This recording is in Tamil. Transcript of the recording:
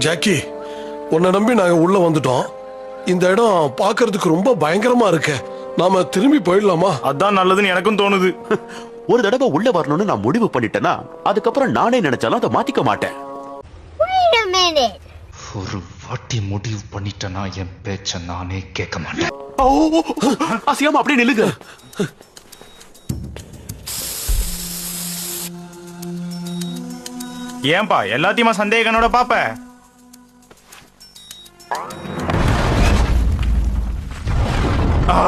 ஜாக்கி, உன்னை நம்பி நாங்க உள்ள வந்துட்டோம். இந்த இடம் பாக்குறதுக்கு ரொம்ப பயங்கரமா இருக்கு. நாம திரும்பி போயிடலாமா? அதான் நல்லதுன்னு எனக்கும் தோணுது. ஒரு தடவை உள்ள வரணும்னு நான் முடிவு பண்ணிட்டேன்னா அதுக்கப்புறம் நானே நினைச்சாலும் அதை மாத்திக்க மாட்டேன். Wait a minute. ஒரு வாட்டி முடிவு பண்ணிட்டேன்னா என் பேச்ச நானே கேட்க மாட்டேன். அசியாம அப்படியே நில்லுங்க. ஏன்பா எல்லாத்தையுமா சந்தேகனோட பாப்ப? ஆ